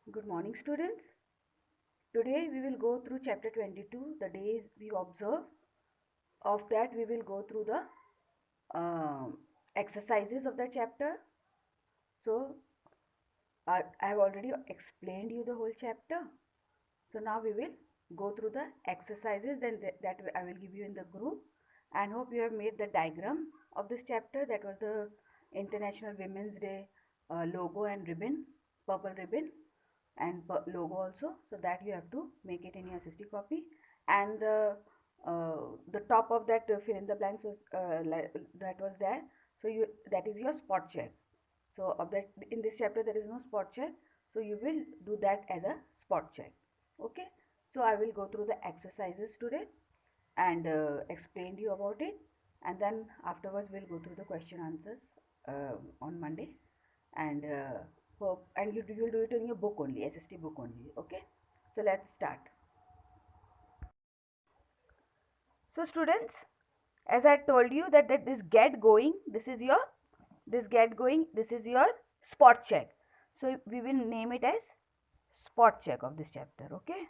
Good morning, students. Today we will go through chapter 22, the days we observe. Of that, we will go through the exercises of the chapter. So, I have already explained you the whole chapter. So, now we will go through the exercises, then that I will give you in the group. And hope you have made the diagram of this chapter. That was the International Women's Day logo and ribbon, purple ribbon, and logo also, so that you have to make it in your SST copy. And the top of that fill in the blanks was that was there, so you, that is your spot check. So of that, in this chapter there is no spot check, so you will do that as a spot check. Okay, so I will go through the exercises today and explain to you about it, and then afterwards we'll go through the question answers on Monday. And hope, and you will do it in your book only, SST book only. Okay, so let's start. So students, as I told you that this get going, this is your spot check. So we will name it as spot check of this chapter. Okay,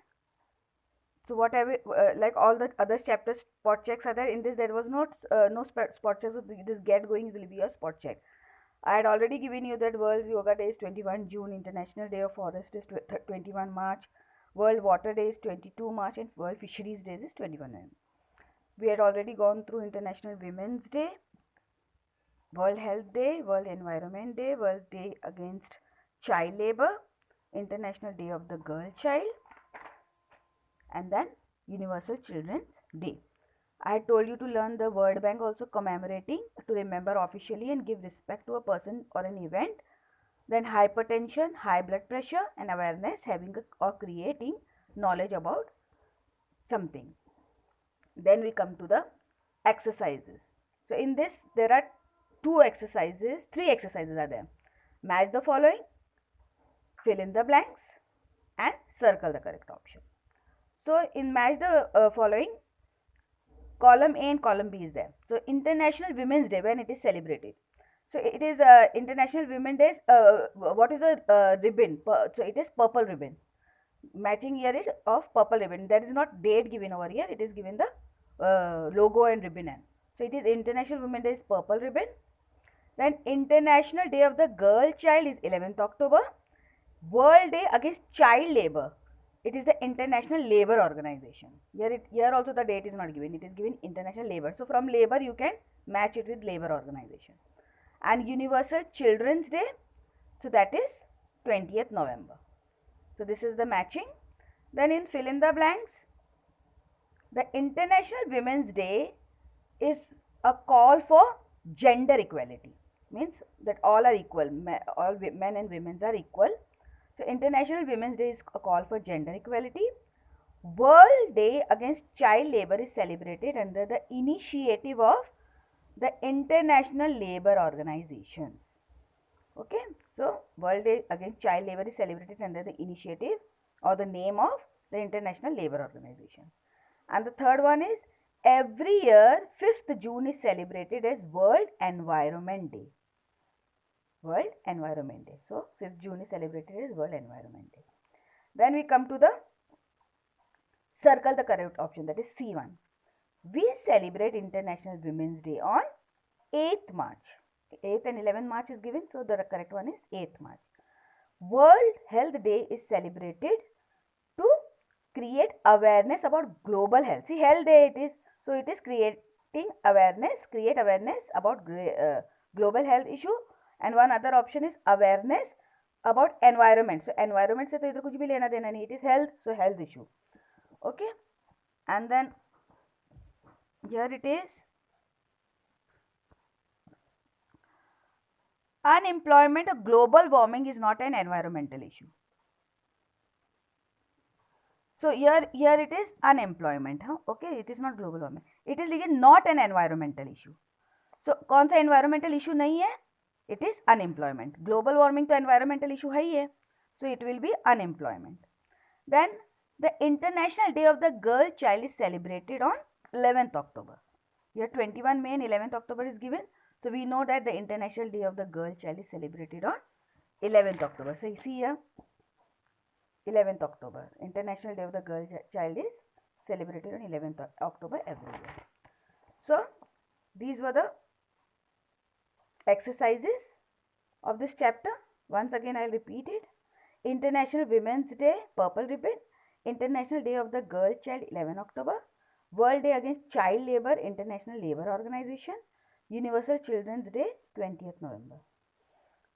so whatever like all the other chapters spot checks are there, in this there was no spot checks. So this get going will be a spot check. I had already given you that World Yoga Day is 21 June, International Day of Forest is 21 March, World Water Day is 22 March, and World Fisheries Day is 21 November. We had already gone through International Women's Day, World Health Day, World Environment Day, World Day Against Child Labor, International Day of the Girl Child, and then Universal Children's Day. I had told you to learn the word bank also, commemorating, to remember officially and give respect to a person or an event. Then hypertension, high blood pressure, and awareness, having or creating knowledge about something. Then we come to the exercises. So in this there are three exercises are there. Match the following, fill in the blanks, and circle the correct option. So in match the following, column A and column B is there. So International Women's Day, when it is celebrated. So it is International Women's Day. What is the ribbon? So it is purple ribbon. Matching here is of purple ribbon. There is not date given over here. It is given the logo and ribbon. So it is International Women's Day is purple ribbon. Then International Day of the Girl Child is 11th October. World Day Against Child Labor, it is the International Labour Organization. Here also the date is not given. It is given International Labour. So from labor you can match it with Labour Organization. And Universal Children's Day, so that is 20th November. So this is the matching. Then in fill in the blanks, the International Women's Day is a call for gender equality. Means that all are equal. All men and women are equal. So International Women's Day is a call for gender equality. World Day Against Child Labor is celebrated under the initiative of the International Labour Organization. Okay, so World Day Against Child Labor is celebrated under the initiative or the name of the International Labour Organization. And the third one is, every year 5th June is celebrated as World Environment Day. World Environment Day. So 5th June is celebrated as World Environment Day. Then we come to the circle the correct option, that is C1. We celebrate International Women's Day on 8th March. 8th and 11th March is given, so the correct one is 8th March. World Health Day is celebrated to create awareness about global health. See, Health Day it is, so it is create awareness about global health issue. And one other option is awareness about environment. So environment से तो इधर कुछ भी लेना देना नहीं, it is health, so health issue. Okay, and then here it is, unemployment or global warming is not an environmental issue. So here it is unemployment. Okay, it is not global warming. It is again not an environmental issue. So कौन सा environmental issue नहीं है? It is unemployment. Global warming तो environmental issue है ही है. So it will be unemployment. Then the International Day of the Girl Child is celebrated on 11th October. Here 21 May and 11th October is given. So we know that the International Day of the Girl Child is celebrated on 11th October. So you see here, 11th October. International Day of the Girl Child is celebrated on 11th October every year. So these were the exercises of this chapter. Once again I'll repeat it. International Women's Day, purple ribbon. International Day of the Girl Child, 11 October. World Day Against Child Labor, International Labour Organization. Universal Children's Day, 20th November.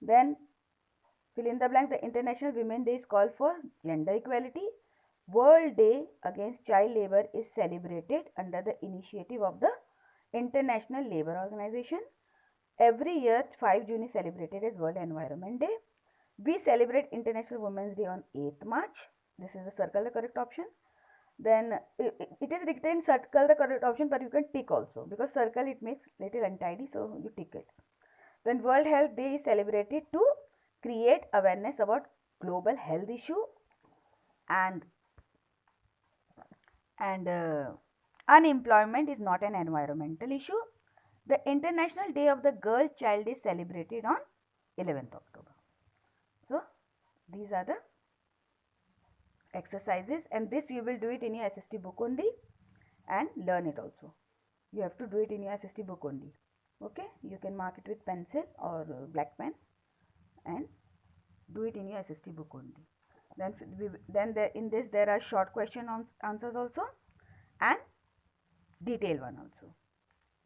Then fill in the blank. The International Women's Day is called for gender equality. World Day Against Child Labor is celebrated under the initiative of the International Labour Organization. Every year, 5 June is celebrated as World Environment Day. We celebrate International Women's Day on 8th March. This is the circle the correct option. Then it is written circle the correct option, but you can tick also, because circle it makes little untidy, so you tick it. Then World Health Day is celebrated to create awareness about global health issue, and unemployment is not an environmental issue. The International Day of the Girl Child is celebrated on 11th October. So these are the exercises, and this you will do it in your SST book only and learn it also. You have to do it in your SST book only. Okay, you can mark it with pencil or black pen and do it in your SST book only. Then in this there are short question answers also and detailed one also.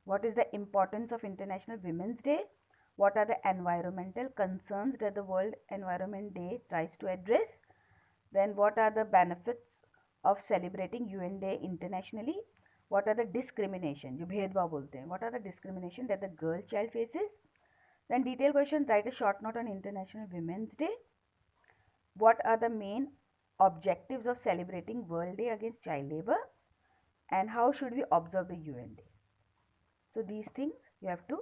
What is the importance of International Women's Day? What are the environmental concerns that the World Environment Day tries to address? Then what are the benefits of celebrating UN Day internationally? What are the discrimination, जो भेदभाव बोलते हैं, what are the discrimination that the girl child faces? Then detailed question, write a short note on International Women's Day. What are the main objectives of celebrating World Day Against Child Labor? And how should we observe the UN Day? So these things you have to,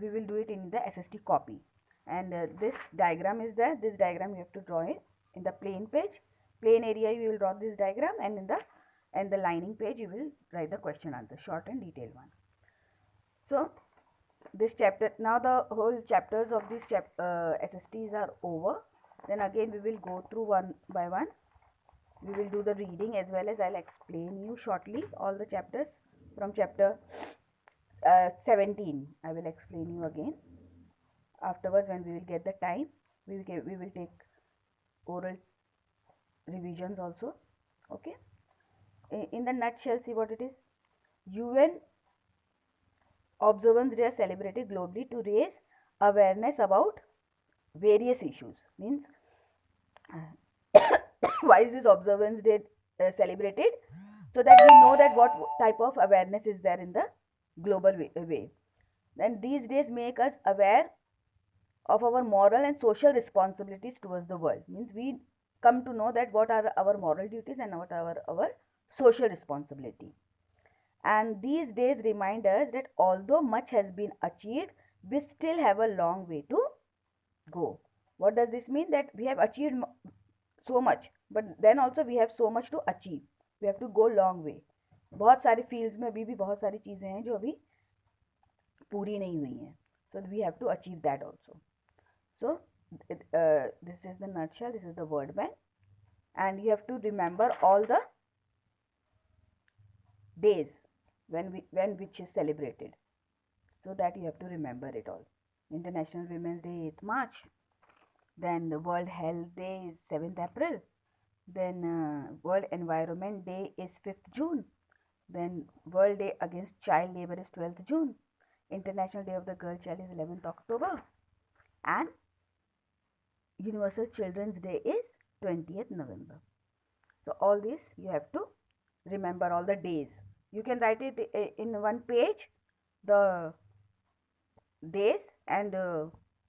we will do it in the SST copy. And this diagram is there. This diagram you have to draw it in the plain page. Plain area you will draw this diagram, and in the lining page you will write the question answer, short and detailed one. So this chapter, now the whole chapters of this SSTs are over. Then again we will go through one by one. We will do the reading as well as I'll explain you shortly all the chapters from chapter 17. I will explain you again afterwards when we will get the time. We will take oral revisions also. Okay. In the nutshell, see what it is. UN Observance Day are celebrated globally to raise awareness about various issues. Means why is this Observance Day celebrated? So that we know that what type of awareness is there in the global way. Then these days make us aware of our moral and social responsibilities towards the world. Means we come to know that what are our moral duties and what are our social responsibility. And these days remind us that although much has been achieved, we still have a long way to go. What does this mean? That we have achieved so much, but then also we have so much to achieve. We have to go long way. बहुत सारे fields में अभी भी बहुत सारी चीज़ें हैं जो अभी पूरी नहीं हुई हैं. So we have to achieve that also. So this is the nutshell. This is the word bank, and you have to remember all the days when which is celebrated. So that you have to remember it all. International Women's Day 8th March. Then the World Health Day is 7th April. Then World Environment Day is 5th June. Then World Day Against Child Labor is 12th June. International Day of the Girl Child is 11th October. And Universal Children's Day is 20th November. So all this you have to remember, all the days. You can write it in one page, the days and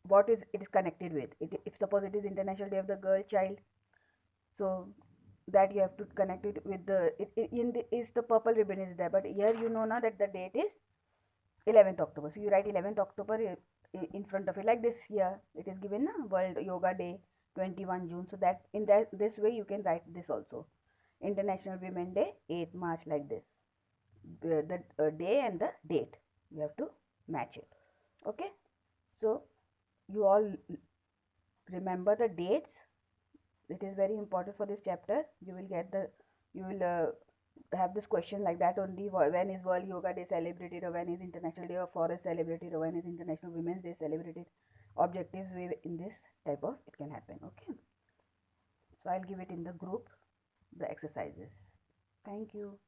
what is it is connected with. If suppose it is International Day of the Girl Child, so that you have to connect it with the is the purple ribbon is there, but here you know now that the date is 11th October. So you write 11th October in front of it, like this. Here it is given World Yoga Day 21 June. So that in this way you can write this also. International Women Day 8th March, like this. The day and the date you have to match it. Okay. So you all remember the dates It is very important for this chapter. You will get the, you will have this question like that only. When is World Yoga Day celebrated, or when is International Day of Forest celebrated, or when is International Women's Day celebrated? Objectives in this type of, it can happen. Okay, so I'll give it in the group, the exercises. Thank you.